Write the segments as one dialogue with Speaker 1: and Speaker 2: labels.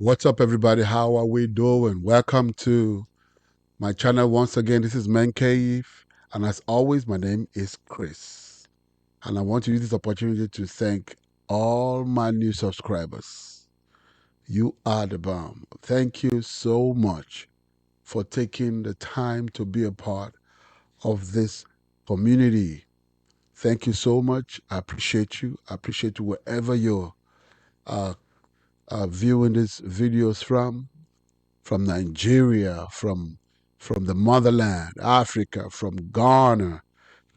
Speaker 1: What's up, everybody? How are we doing? Welcome to my channel once again. This is Man Cave, and as always, my name is Chris. And I want to use this opportunity to thank all my new subscribers. You are the bomb. Thank you so much for taking the time to be a part of this community. Thank you so much. I appreciate you. I appreciate you wherever you're uh, viewing these videos from Nigeria, from the motherland, Africa, from Ghana,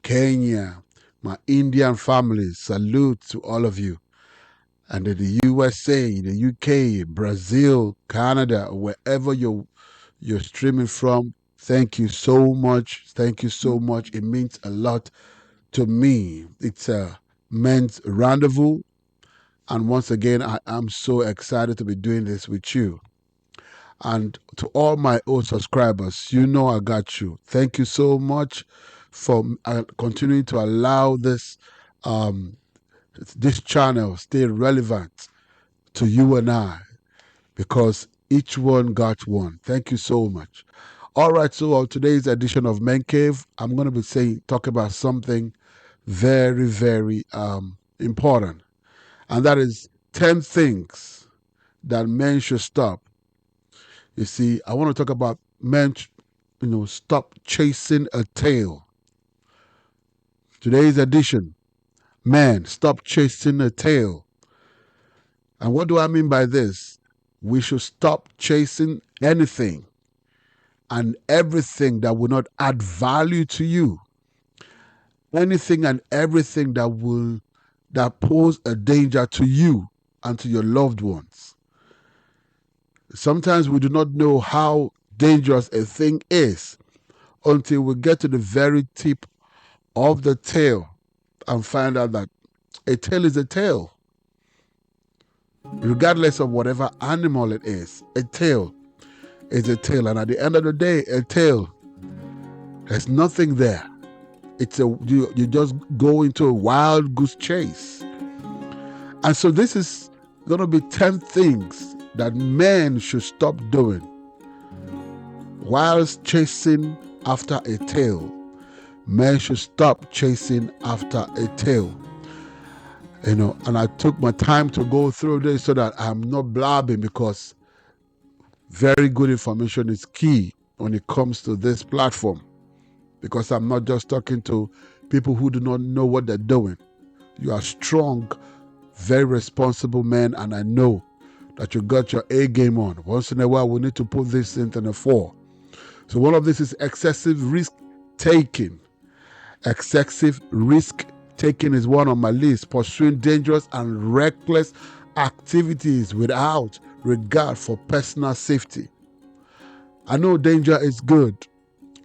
Speaker 1: Kenya, my Indian families. Salute to all of you. And in the USA, the UK, Brazil, Canada, wherever you're streaming from, thank you so much. Thank you so much. It means a lot to me. It's a men's rendezvous. And once again, I am so excited to be doing this with you. And to all my old subscribers, you know I got you. Thank you so much for continuing to allow um, this channel stay relevant to you and I, because each one got one. Thank you so much. All right, so on today's edition of Men Cave, I'm going to be talk about something very, very important, and that is 10 things that men should stop. You see, I want to talk about men, stop chasing a tail. Today's edition, men, stop chasing a tail. And what do I mean by this? We should stop chasing anything and everything that will not add value to you. Anything and everything that pose a danger to you and to your loved ones. Sometimes we do not know how dangerous a thing is until we get to the very tip of the tail and find out that a tail is a tail. Regardless of whatever animal it is, a tail is a tail. And at the end of the day, a tail, there's nothing there. You just go into a wild goose chase. And so this is going to be 10 things that men should stop doing whilst chasing after a tail. Men should stop chasing after a tail. And I took my time to go through this so that I'm not blabbing, because very good information is key when it comes to this platform, because I'm not just talking to people who do not know what they're doing. You are strong, very responsible men, and I know that you got your A game on. Once in a while, we need to put this into the fore. So one of this is excessive risk taking. Excessive risk taking is one on my list. Pursuing dangerous and reckless activities without regard for personal safety. I know danger is good.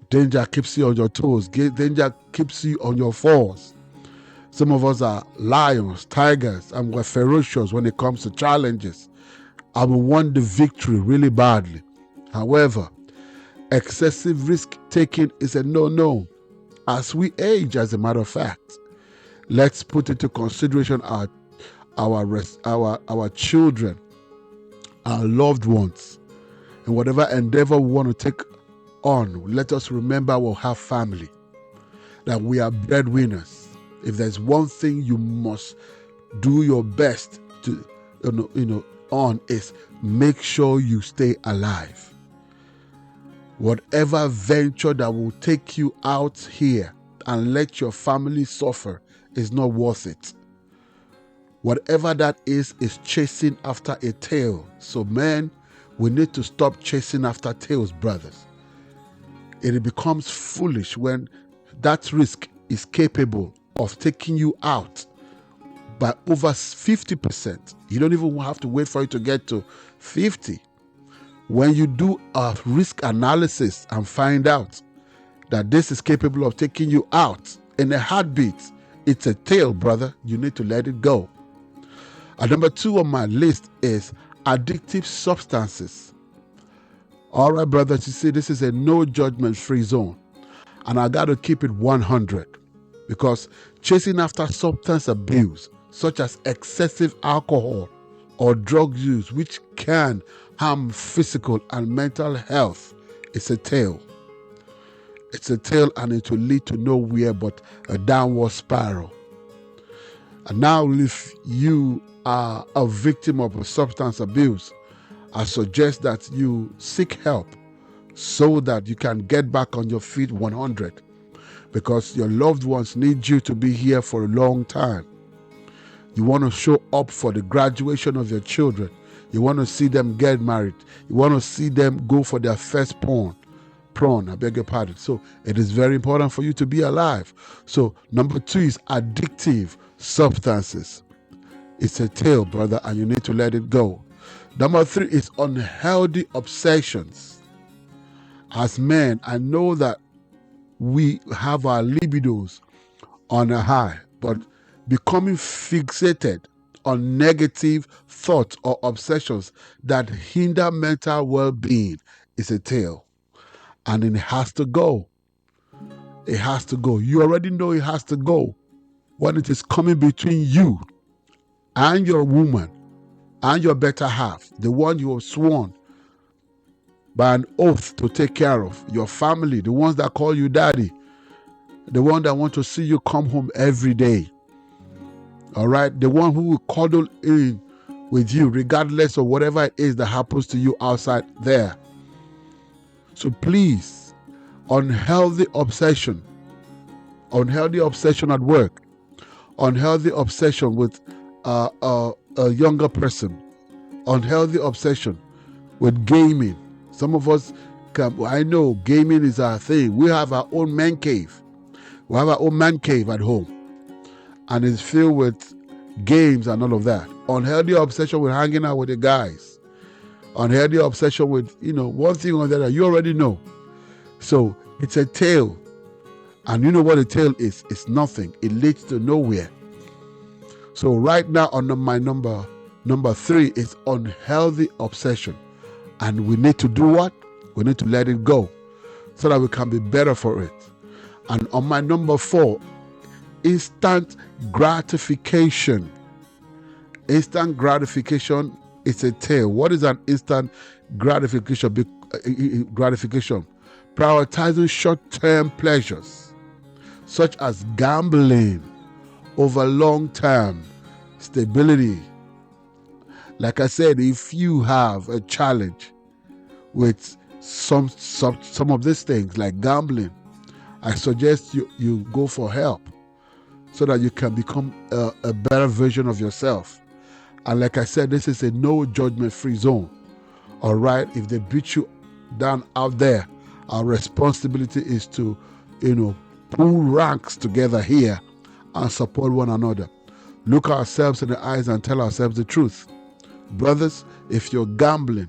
Speaker 1: Danger keeps you on your toes. Danger keeps you on your fours. Some of us are lions, tigers, and we're ferocious when it comes to challenges. I will want the victory really badly. However, excessive risk taking is a no-no. As we age, as a matter of fact, let's put into consideration our children, our loved ones, and whatever endeavor we want to take on. Let us remember we'll have family, that we are breadwinners. If there's one thing you must do your best to on, is make sure you stay alive. Whatever venture that will take you out here and let your family suffer is not worth it. Whatever that is chasing after a tail. So men, we need to stop chasing after tails, brothers. It becomes foolish when that risk is capable of taking you out by over 50%. You don't even have to wait for it to get to 50. When you do a risk analysis and find out that this is capable of taking you out in a heartbeat, it's a tail, brother. You need to let it go. And number 2 on my list is addictive substances. All right, brothers, you see, this is a no judgment free zone. And I got to keep it 100, because chasing after substance abuse, such as excessive alcohol or drug use, which can harm physical and mental health, is a tale. It's a tale, and it will lead to nowhere but a downward spiral. And now, if you are a victim of a substance abuse, I suggest that you seek help so that you can get back on your feet 100, because your loved ones need you to be here for a long time. You want to show up for the graduation of your children. You want to see them get married. You want to see them go for their first prawn, I beg your pardon. So it is very important for you to be alive. So number 2 is addictive substances. It's a tale, brother, and you need to let it go. Number 3 is unhealthy obsessions. As men, I know that we have our libidos on a high, but becoming fixated on negative thoughts or obsessions that hinder mental well-being is a tale. And it has to go. It has to go. You already know it has to go when it is coming between you and your woman and your better half, the one you have sworn by an oath to take care of, your family, the ones that call you daddy, the one that want to see you come home every day. All right? The one who will cuddle in with you regardless of whatever it is that happens to you outside there. So please, unhealthy obsession at work, unhealthy obsession with a younger person, unhealthy obsession with gaming. Some of us, I know gaming is our thing. We have our own man cave. We have our own man cave at home, and it's filled with games and all of that. Unhealthy obsession with hanging out with the guys. Unhealthy obsession with, one thing or the other. You already know. So it's a tale. And you know what a tale is? It's nothing. It leads to nowhere. So right now on my number 3 is unhealthy obsession. And we need to do what? We need to let it go so that we can be better for it. And on my number 4, instant gratification. Instant gratification is a tale. What is an instant gratification? Prioritizing short-term pleasures, such as gambling over long-term stability. Like I said, if you have a challenge with some of these things like gambling, I suggest you go for help so that you can become a better version of yourself. And like I said, this is a no judgment free zone. All right? If they beat you down out there, our responsibility is to, pull ranks together here and support one another. Look ourselves in the eyes and tell ourselves the truth. Brothers, if you're gambling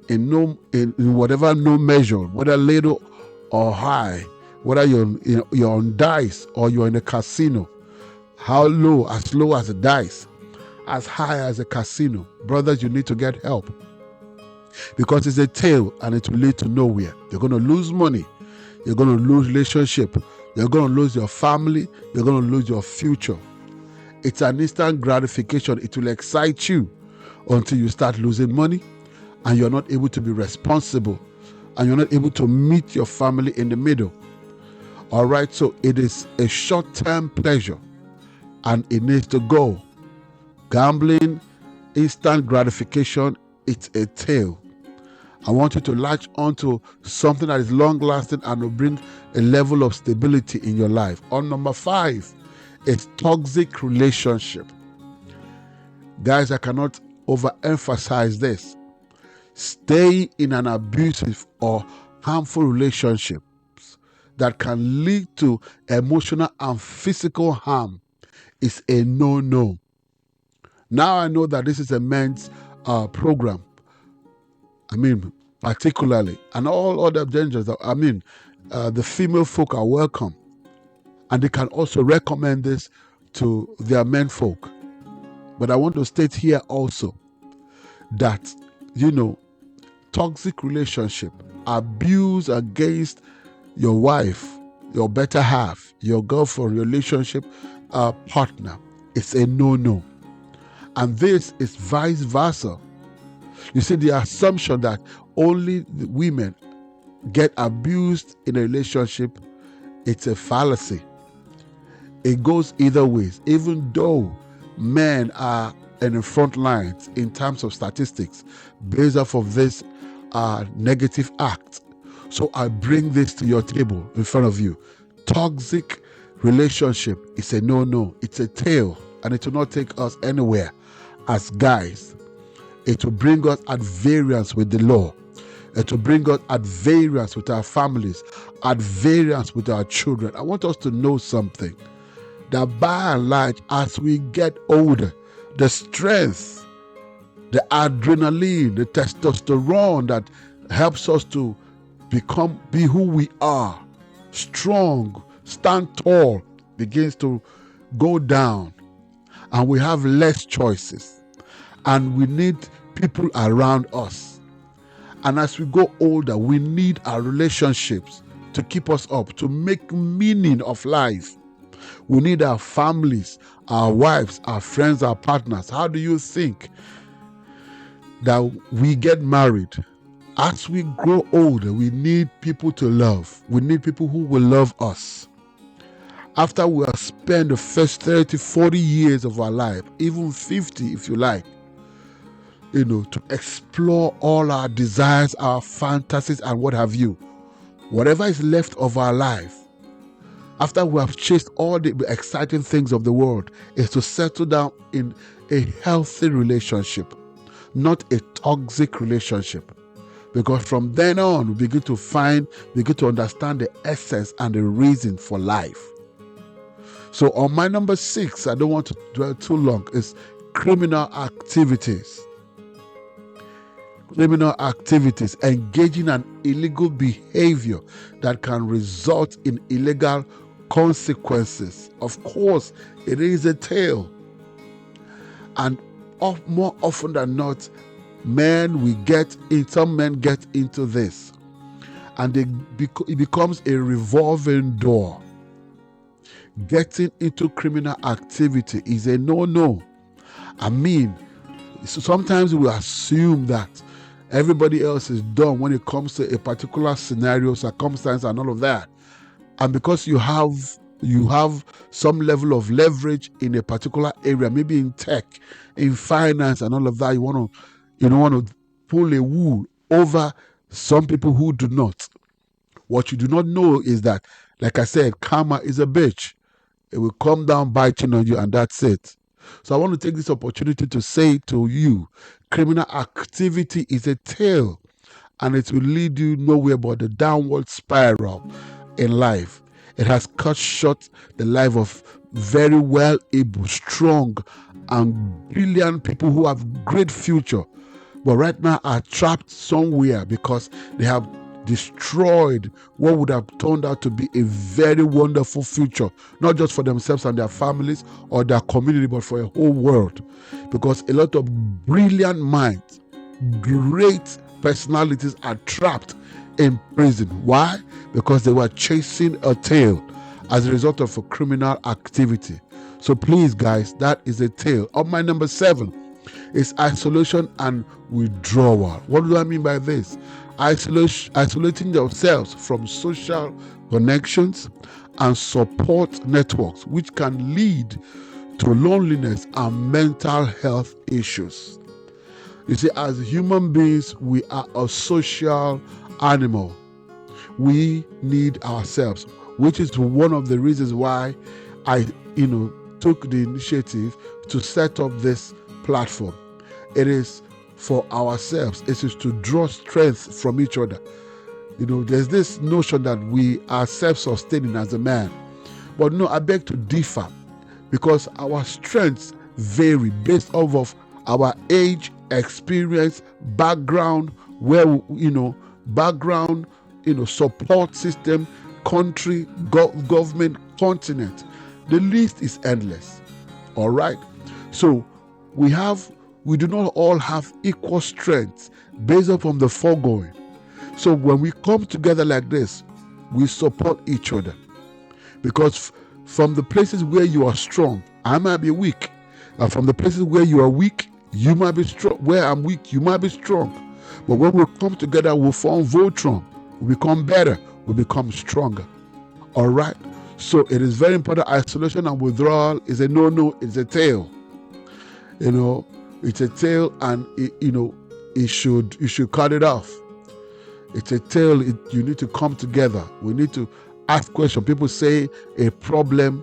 Speaker 1: in whatever no measure, whether little or high, whether you're on dice or you're in a casino, how low? As low as a dice, as high as a casino. Brothers, you need to get help, because it's a tale and it will lead to nowhere. You're going to lose money. You're going to lose relationship. You're going to lose your family. You're going to lose your future. It's an instant gratification. It will excite you until you start losing money and you're not able to be responsible and you're not able to meet your family in the middle. All right, so it is a short-term pleasure and it needs to go. Gambling, instant gratification, it's a tale. I want you to latch onto something that is long-lasting and will bring a level of stability in your life. On number 5, it's toxic relationship. Guys, I cannot overemphasize this. Staying in an abusive or harmful relationships that can lead to emotional and physical harm is a no-no. Now I know that this is a men's program. Particularly, and all other genders. The female folk are welcome, and they can also recommend this to their men folk. But I want to state here also that, toxic relationship, abuse against your wife, your better half, your girlfriend, relationship partner, it's a no-no. And this is vice versa. You see, the assumption that only the women get abused in a relationship, it's a fallacy. It goes either ways. Even though men are in the front lines in terms of statistics based off of this negative act. So I bring this to your table in front of you. Toxic relationship is a no-no. It's a tale, and it will not take us anywhere as guys. It will bring us at variance with the law. It will bring us at variance with our families, at variance with our children. I want us to know something, that by and large, as we get older, the strength, the adrenaline, the testosterone that helps us to be who we are, strong, stand tall, begins to go down, and we have less choices, and we need people around us. And as we go older, we need our relationships to keep us up, to make meaning of life. We need our families, our wives, our friends, our partners. How do you think that we get married? As we grow older, we need people to love. We need people who will love us. After we have spent the first 30, 40 years of our life, even 50 if you like, to explore all our desires, our fantasies, and what have you. Whatever is left of our life, after we have chased all the exciting things of the world, is to settle down in a healthy relationship, not a toxic relationship. Because from then on, we begin to understand the essence and the reason for life. So on my number 6, I don't want to dwell too long, is criminal activities. Criminal activities, engaging in illegal behavior that can result in illegal consequences. Of course, it is a tale. And more often than not, some men get into this, and it becomes a revolving door. Getting into criminal activity is a no-no. I mean, sometimes we assume that everybody else is done when it comes to a particular scenario, circumstance, and all of that. And because you have some level of leverage in a particular area, maybe in tech, in finance, and all of that, you don't want to pull a wool over some people who do not. What you do not know is that, like I said, karma is a bitch. It will come down biting on you, and that's it. So I want to take this opportunity to say to you, criminal activity is a tale, and it will lead you nowhere but the downward spiral in life. It has cut short the life of very well-able, strong, and brilliant people who have great future, but right now are trapped somewhere because they have destroyed what would have turned out to be a very wonderful future, not just for themselves and their families or their community, but for a whole world. Because a lot of brilliant minds, great personalities are trapped in prison. Why? Because they were chasing a tail as a result of a criminal activity. So please, guys, that is a tale. On my number 7 is isolation and withdrawal. What do I mean by this? Isolating yourselves from social connections and support networks, which can lead to loneliness and mental health issues. You see, as human beings, we are a social animal. We need ourselves, which is one of the reasons why I, took the initiative to set up this platform. It is for ourselves. It is to draw strength from each other. There's this notion that we are self-sustaining as a man. But no, I beg to differ, because our strengths vary based off of our age, experience, background, support system, country, government, continent. The list is endless. All right. So we do not all have equal strength based upon the foregoing. So when we come together like this, we support each other. Because from the places where you are strong, I might be weak. From the places where you are weak, you might be strong. Where I'm weak, you might be strong. But when we come together, we'll form Voltron. We become better. We become stronger. All right. So it is very important. Isolation and withdrawal is a no-no. It's a tail. It's a tail, and you should cut it off. It's a tail. You need to come together. We need to ask questions. People say a problem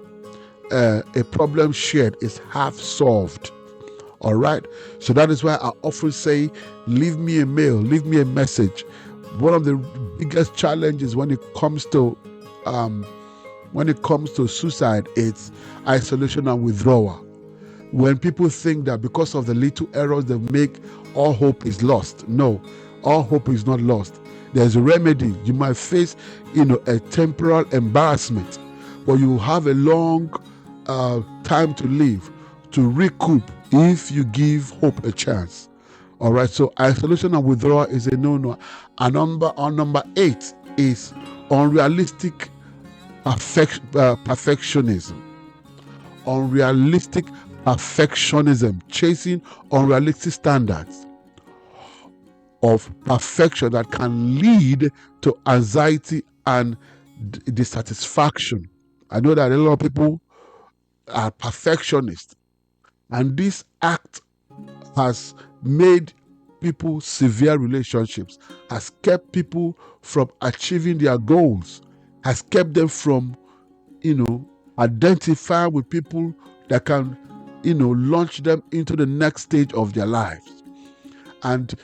Speaker 1: shared is half solved. All right. So that is why I often say, leave me a mail, leave me a message. One of the biggest challenges when it comes to suicide, it's isolation and withdrawal. When people think that because of the little errors they make, all hope is lost. No, all hope is not lost. There's a remedy. You might face, a temporal embarrassment, but you have a long time to live, to recoup, if you give hope a chance. All right. So isolation and withdrawal is a no-no. And number 8 is unrealistic perfectionism. Unrealistic perfectionism, chasing unrealistic standards of perfection that can lead to anxiety and dissatisfaction. I know that a lot of people are perfectionists, and this act has made people severe relationships, has kept people from achieving their goals, has kept them from, identify with people that can, launch them into the next stage of their lives. And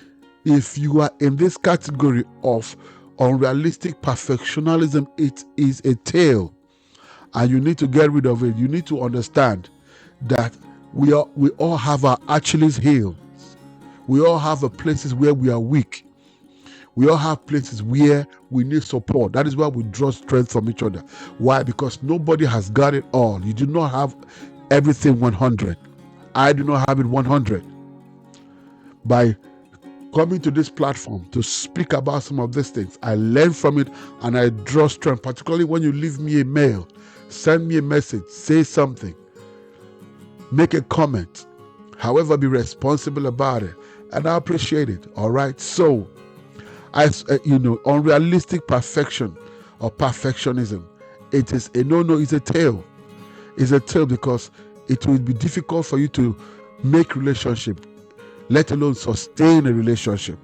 Speaker 1: if you are in this category of unrealistic perfectionism, it is a tail, and you need to get rid of it. You need to understand that we all have our Achilles heels. We all have the places where we are weak. We all have places where we need support. That is why we draw strength from each other. Why? Because nobody has got it all. You do not have everything 100. I do not have it 100. By coming to this platform to speak about some of these things, I learn from it and I draw strength, particularly when you leave me a mail, send me a message, say something, make a comment, however, be responsible about it. And I appreciate it. All right. So, unrealistic perfection or perfectionism, it is a no-no. It's a tail. It's a tail because it will be difficult for you to make relationship, let alone sustain a relationship.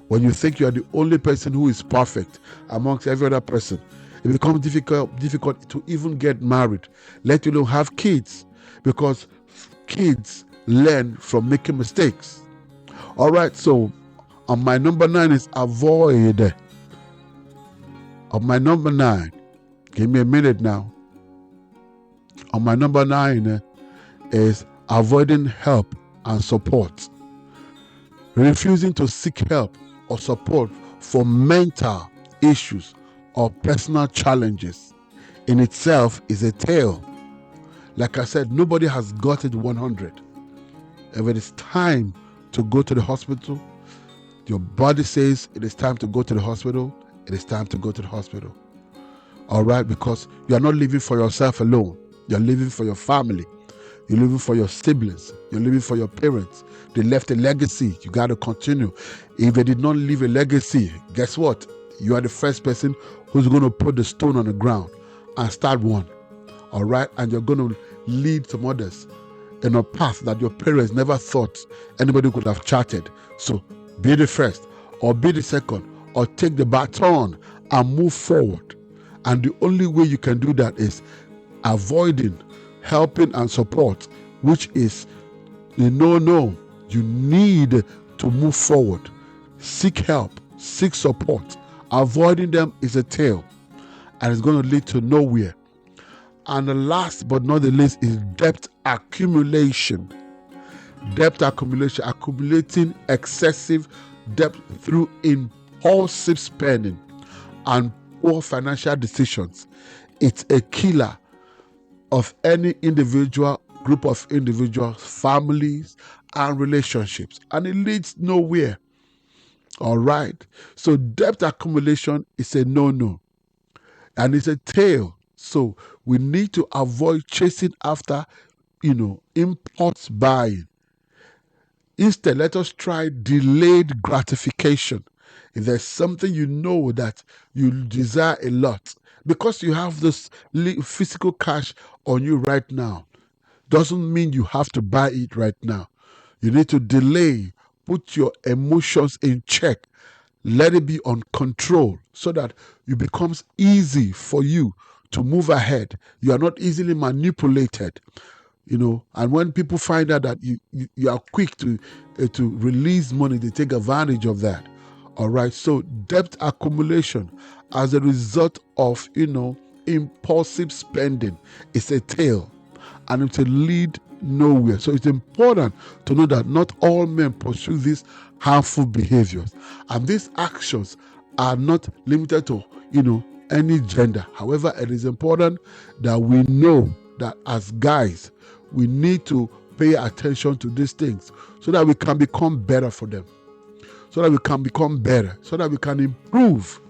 Speaker 1: When you think you are the only person who is perfect amongst every other person, it becomes difficult to even get married, let alone have kids, because kids learn from making mistakes. All right, so on my number 9 is avoid. On my number 9, give me a minute now. On my number 9 is avoiding help and support. Refusing to seek help or support for mental issues or personal challenges in itself is a tail. Like I said, nobody has got it 100. If it is time to go to the hospital, your body says it is time to go to the hospital, it is time to go to the hospital. All right, because you are not living for yourself alone. You're living for your family. You're living for your siblings. You're living for your parents. They left a legacy. You got to continue. If they did not leave a legacy, guess what? You are the first person who's going to put the stone on the ground and start one. All right, and you're going to lead some others in a path that your parents never thought anybody could have charted. So be the first, or be the second, or take the baton and move forward. And the only way you can do that is avoiding helping and support, which is no. You need to move forward. Seek help, seek support. Avoiding them is a tail, and it's going to lead to nowhere. And the last but not the least is debt accumulation. Debt accumulation, accumulating excessive debt through impulsive spending and poor financial decisions. It's a killer of any individual, group of individuals, families, and relationships, and it leads nowhere. All right. So debt accumulation is a no-no, and it's a tail. So we need to avoid chasing after impulse buying. Instead, let us try delayed gratification. If there's something you know that you desire a lot, because you have this physical cash on you right now, doesn't mean you have to buy it right now. You need to delay, put your emotions in check, let it be on control so that it becomes easy for you to move ahead. You are not easily manipulated. And when people find out that you are quick to release money, they take advantage of that. All right. So debt accumulation as a result of impulsive spending is a tail, and it will lead nowhere. So it's important to know that not all men pursue these harmful behaviors, and these actions are not limited to any gender. However, it is important that we know that as guys, we need to pay attention to these things so that we can become better for them, so that we can become better, so that we can improve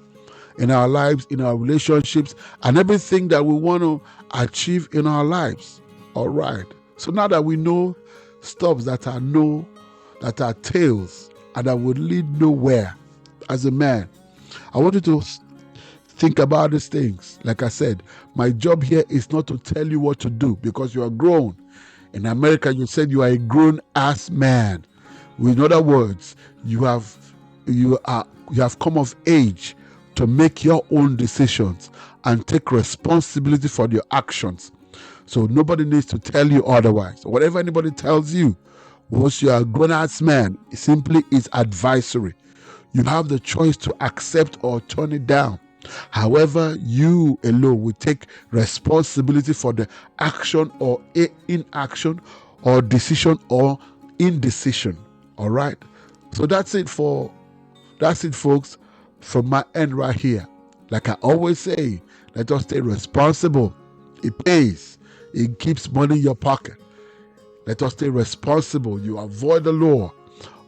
Speaker 1: in our lives, in our relationships, and everything that we want to achieve in our lives. All right. So now that we know stuff that are tails and that would lead nowhere, as a man, I want you to think about these things. Like I said, my job here is not to tell you what to do because you are grown. In America, you said you are a grown-ass man. In other words, you have come of age to make your own decisions and take responsibility for your actions. So nobody needs to tell you otherwise. Whatever anybody tells you, once you are a grown-ass man, it simply is advisory. You have the choice to accept or turn it down. However, you alone will take responsibility for the action or inaction or decision or indecision. All right. So that's it, folks, from my end right here. Like I always say, let us stay responsible. It pays. It keeps money in your pocket. Let us stay responsible. You avoid the law.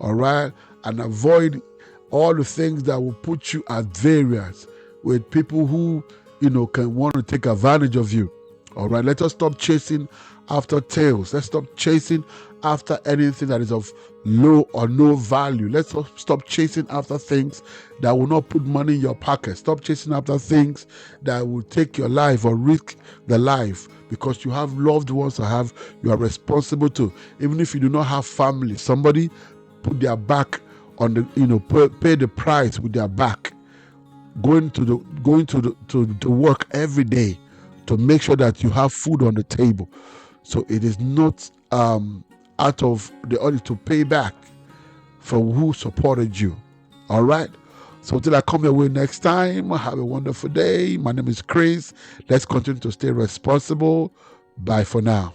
Speaker 1: All right. And avoid all the things that will put you at variance with people who, can want to take advantage of you. All right, let us stop chasing after tails. Let's stop chasing after anything that is of low or no value. Let's stop chasing after things that will not put money in your pocket. Stop chasing after things that will take your life or risk the life, because you have loved ones you are responsible to. Even if you do not have family, somebody put their back on the, pay the price with their back, going to work every day to make sure that you have food on the table. So it is not out of the order to pay back from who supported you. All right. So until I come your way next time, have a wonderful day. My name is Chris. Let's continue to stay responsible. Bye for now.